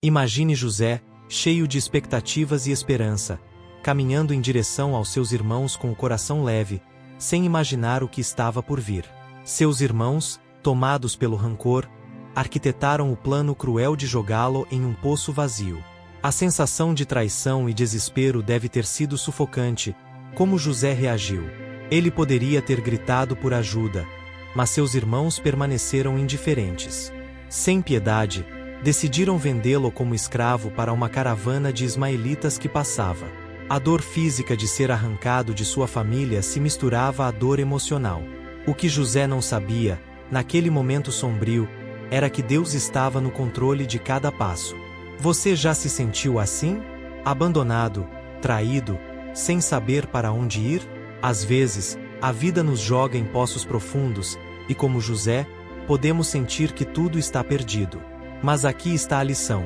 Imagine José, cheio de expectativas e esperança, caminhando em direção aos seus irmãos com o coração leve, sem imaginar o que estava por vir. Seus irmãos, tomados pelo rancor, arquitetaram o plano cruel de jogá-lo em um poço vazio. A sensação de traição e desespero deve ter sido sufocante. Como José reagiu? Ele poderia ter gritado por ajuda, mas seus irmãos permaneceram indiferentes. Sem piedade, decidiram vendê-lo como escravo para uma caravana de ismaelitas que passava. A dor física de ser arrancado de sua família se misturava à dor emocional. O que José não sabia, naquele momento sombrio, era que Deus estava no controle de cada passo. Você já se sentiu assim? Abandonado, traído, sem saber para onde ir? Às vezes, a vida nos joga em poços profundos, e como José, podemos sentir que tudo está perdido. Mas aqui está a lição.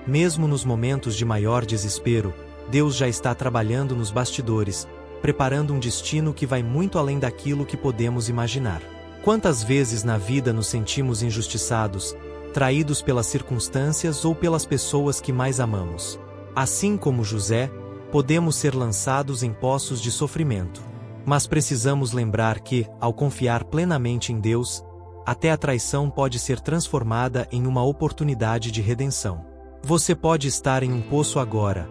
Mesmo nos momentos de maior desespero, Deus já está trabalhando nos bastidores, preparando um destino que vai muito além daquilo que podemos imaginar. Quantas vezes na vida nos sentimos injustiçados, traídos pelas circunstâncias ou pelas pessoas que mais amamos? Assim como José, podemos ser lançados em poços de sofrimento. Mas precisamos lembrar que, ao confiar plenamente em Deus, até a traição pode ser transformada em uma oportunidade de redenção. Você pode estar em um poço agora,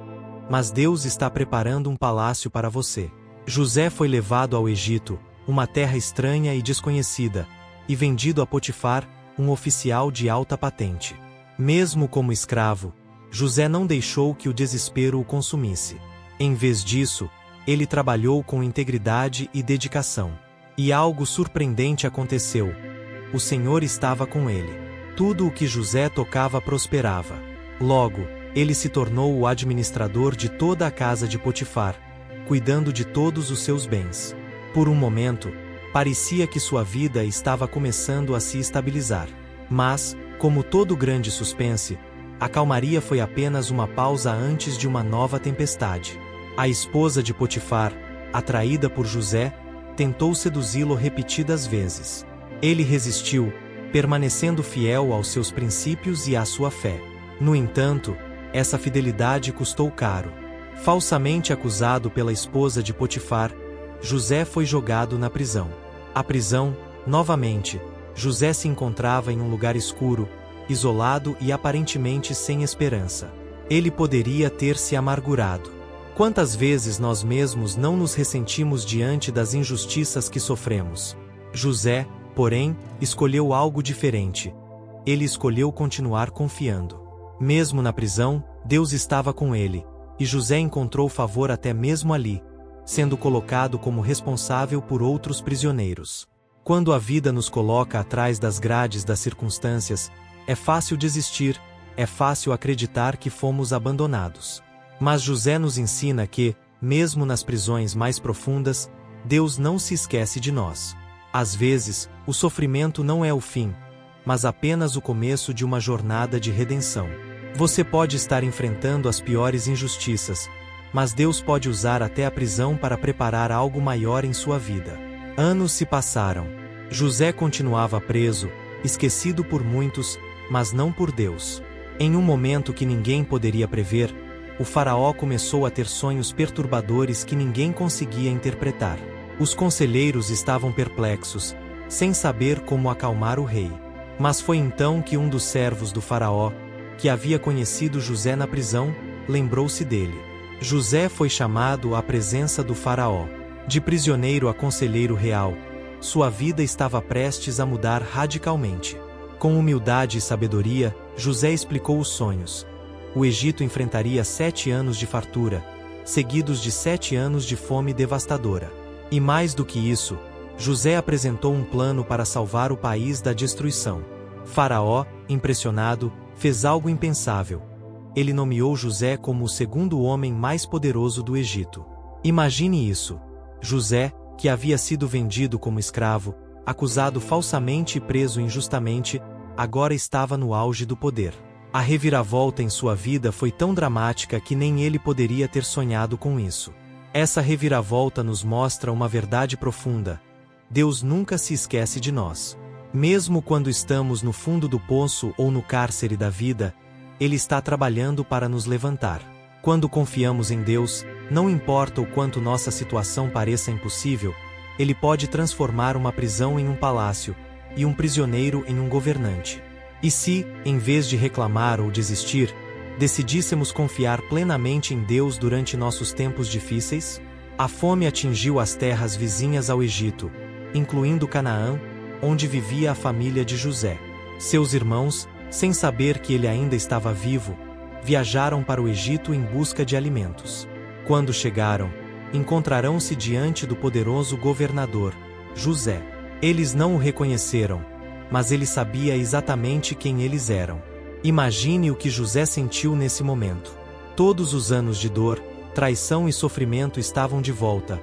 mas Deus está preparando um palácio para você. José foi levado ao Egito, uma terra estranha e desconhecida, e vendido a Potifar, um oficial de alta patente. Mesmo como escravo, José não deixou que o desespero o consumisse. Em vez disso, ele trabalhou com integridade e dedicação. E algo surpreendente aconteceu. O Senhor estava com ele. Tudo o que José tocava prosperava. Logo, ele se tornou o administrador de toda a casa de Potifar, cuidando de todos os seus bens. Por um momento, parecia que sua vida estava começando a se estabilizar. Mas, como todo grande suspense, a calmaria foi apenas uma pausa antes de uma nova tempestade. A esposa de Potifar, atraída por José, tentou seduzi-lo repetidas vezes. Ele resistiu, permanecendo fiel aos seus princípios e à sua fé. No entanto, essa fidelidade custou caro. Falsamente acusado pela esposa de Potifar, José foi jogado na prisão. A prisão, novamente, José se encontrava em um lugar escuro, isolado e aparentemente sem esperança. Ele poderia ter se amargurado. Quantas vezes nós mesmos não nos ressentimos diante das injustiças que sofremos? José, porém, escolheu algo diferente. Ele escolheu continuar confiando. Mesmo na prisão, Deus estava com ele, e José encontrou favor até mesmo ali, sendo colocado como responsável por outros prisioneiros. Quando a vida nos coloca atrás das grades das circunstâncias, é fácil desistir, é fácil acreditar que fomos abandonados. Mas José nos ensina que, mesmo nas prisões mais profundas, Deus não se esquece de nós. Às vezes, o sofrimento não é o fim, mas apenas o começo de uma jornada de redenção. Você pode estar enfrentando as piores injustiças, mas Deus pode usar até a prisão para preparar algo maior em sua vida. Anos se passaram. José continuava preso, esquecido por muitos, mas não por Deus. Em um momento que ninguém poderia prever, o faraó começou a ter sonhos perturbadores que ninguém conseguia interpretar. Os conselheiros estavam perplexos, sem saber como acalmar o rei. Mas foi então que um dos servos do faraó, que havia conhecido José na prisão, lembrou-se dele. José foi chamado à presença do faraó. De prisioneiro a conselheiro real, sua vida estava prestes a mudar radicalmente. Com humildade e sabedoria, José explicou os sonhos. O Egito enfrentaria 7 anos de fartura, seguidos de 7 anos de fome devastadora. E mais do que isso, José apresentou um plano para salvar o país da destruição. Faraó, impressionado, fez algo impensável. Ele nomeou José como o segundo homem mais poderoso do Egito. Imagine isso. José, que havia sido vendido como escravo, acusado falsamente e preso injustamente, agora estava no auge do poder. A reviravolta em sua vida foi tão dramática que nem ele poderia ter sonhado com isso. Essa reviravolta nos mostra uma verdade profunda. Deus nunca se esquece de nós. Mesmo quando estamos no fundo do poço ou no cárcere da vida, Ele está trabalhando para nos levantar. Quando confiamos em Deus, não importa o quanto nossa situação pareça impossível, Ele pode transformar uma prisão em um palácio, e um prisioneiro em um governante. E se, em vez de reclamar ou desistir, decidíssemos confiar plenamente em Deus durante nossos tempos difíceis? A fome atingiu as terras vizinhas ao Egito, incluindo Canaã, onde vivia a família de José. Seus irmãos, sem saber que ele ainda estava vivo, viajaram para o Egito em busca de alimentos. Quando chegaram, encontrarão-se diante do poderoso governador, José. Eles não o reconheceram, mas ele sabia exatamente quem eles eram. Imagine o que José sentiu nesse momento. Todos os anos de dor, traição e sofrimento estavam de volta,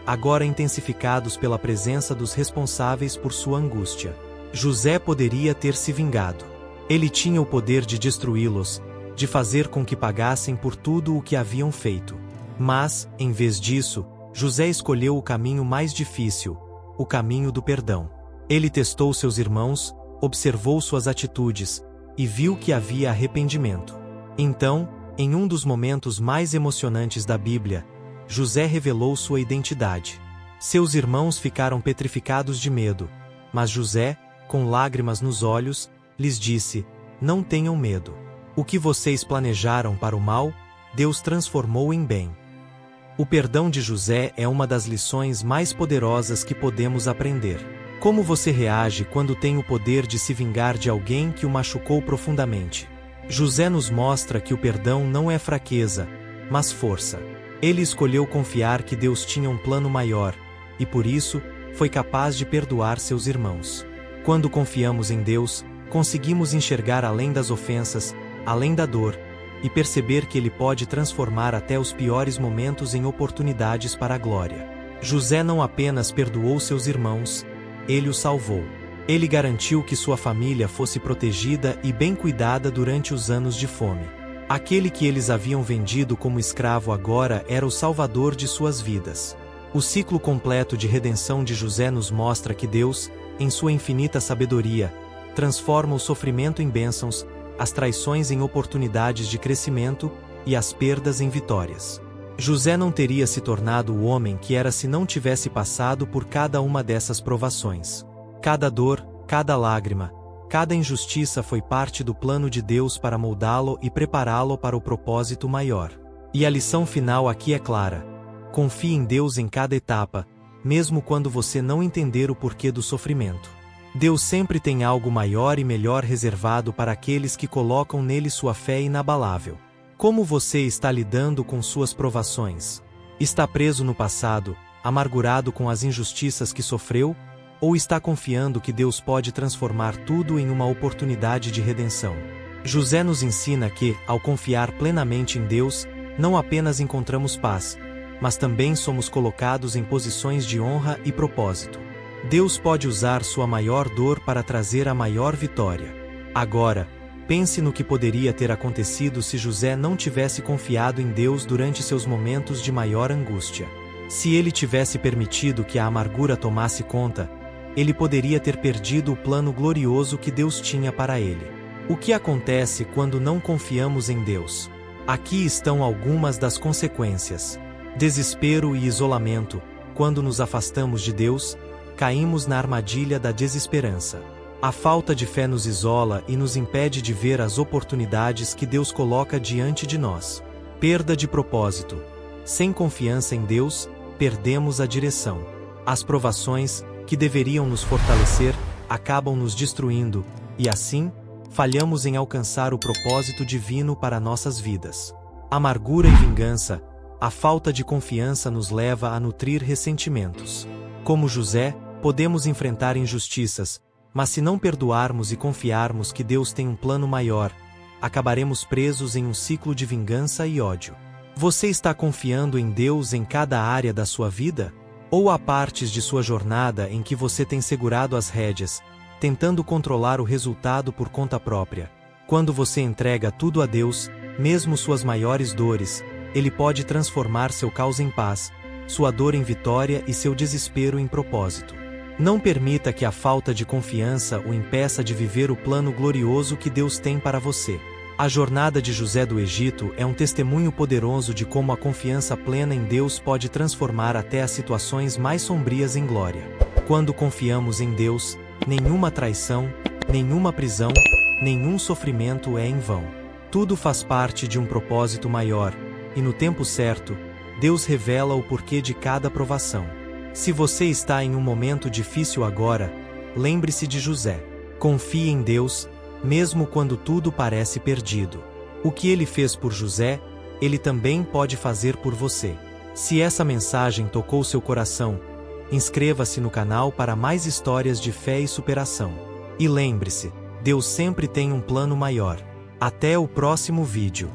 agora intensificados pela presença dos responsáveis por sua angústia. José poderia ter se vingado. Ele tinha o poder de destruí-los, de fazer com que pagassem por tudo o que haviam feito. Mas, em vez disso, José escolheu o caminho mais difícil, o caminho do perdão. Ele testou seus irmãos, observou suas atitudes, e viu que havia arrependimento. Então, em um dos momentos mais emocionantes da Bíblia, José revelou sua identidade. Seus irmãos ficaram petrificados de medo, mas José, com lágrimas nos olhos, lhes disse: "Não tenham medo. O que vocês planejaram para o mal, Deus transformou em bem." O perdão de José é uma das lições mais poderosas que podemos aprender. Como você reage quando tem o poder de se vingar de alguém que o machucou profundamente? José nos mostra que o perdão não é fraqueza, mas força. Ele escolheu confiar que Deus tinha um plano maior, e por isso, foi capaz de perdoar seus irmãos. Quando confiamos em Deus, conseguimos enxergar além das ofensas, além da dor, e perceber que Ele pode transformar até os piores momentos em oportunidades para a glória. José não apenas perdoou seus irmãos, ele os salvou. Ele garantiu que sua família fosse protegida e bem cuidada durante os anos de fome. Aquele que eles haviam vendido como escravo agora era o salvador de suas vidas. O ciclo completo de redenção de José nos mostra que Deus, em sua infinita sabedoria, transforma o sofrimento em bênçãos, as traições em oportunidades de crescimento e as perdas em vitórias. José não teria se tornado o homem que era se não tivesse passado por cada uma dessas provações. Cada dor, cada lágrima, cada injustiça foi parte do plano de Deus para moldá-lo e prepará-lo para o propósito maior. E a lição final aqui é clara: confie em Deus em cada etapa, mesmo quando você não entender o porquê do sofrimento. Deus sempre tem algo maior e melhor reservado para aqueles que colocam nele sua fé inabalável. Como você está lidando com suas provações? Está preso no passado, amargurado com as injustiças que sofreu? Ou está confiando que Deus pode transformar tudo em uma oportunidade de redenção? José nos ensina que, ao confiar plenamente em Deus, não apenas encontramos paz, mas também somos colocados em posições de honra e propósito. Deus pode usar sua maior dor para trazer a maior vitória. Agora, pense no que poderia ter acontecido se José não tivesse confiado em Deus durante seus momentos de maior angústia. Se ele tivesse permitido que a amargura tomasse conta, ele poderia ter perdido o plano glorioso que Deus tinha para ele. O que acontece quando não confiamos em Deus? Aqui estão algumas das consequências. Desespero e isolamento. Quando nos afastamos de Deus, caímos na armadilha da desesperança. A falta de fé nos isola e nos impede de ver as oportunidades que Deus coloca diante de nós. Perda de propósito. Sem confiança em Deus, perdemos a direção. As provações, que deveriam nos fortalecer, acabam nos destruindo, e assim, falhamos em alcançar o propósito divino para nossas vidas. Amargura e vingança. A falta de confiança nos leva a nutrir ressentimentos. Como José, podemos enfrentar injustiças, mas se não perdoarmos e confiarmos que Deus tem um plano maior, acabaremos presos em um ciclo de vingança e ódio. Você está confiando em Deus em cada área da sua vida? Ou há partes de sua jornada em que você tem segurado as rédeas, tentando controlar o resultado por conta própria? Quando você entrega tudo a Deus, mesmo suas maiores dores, Ele pode transformar seu caos em paz, sua dor em vitória e seu desespero em propósito. Não permita que a falta de confiança o impeça de viver o plano glorioso que Deus tem para você. A jornada de José do Egito é um testemunho poderoso de como a confiança plena em Deus pode transformar até as situações mais sombrias em glória. Quando confiamos em Deus, nenhuma traição, nenhuma prisão, nenhum sofrimento é em vão. Tudo faz parte de um propósito maior, e no tempo certo, Deus revela o porquê de cada provação. Se você está em um momento difícil agora, lembre-se de José. Confie em Deus, mesmo quando tudo parece perdido. O que ele fez por José, ele também pode fazer por você. Se essa mensagem tocou seu coração, inscreva-se no canal para mais histórias de fé e superação. E lembre-se, Deus sempre tem um plano maior. Até o próximo vídeo.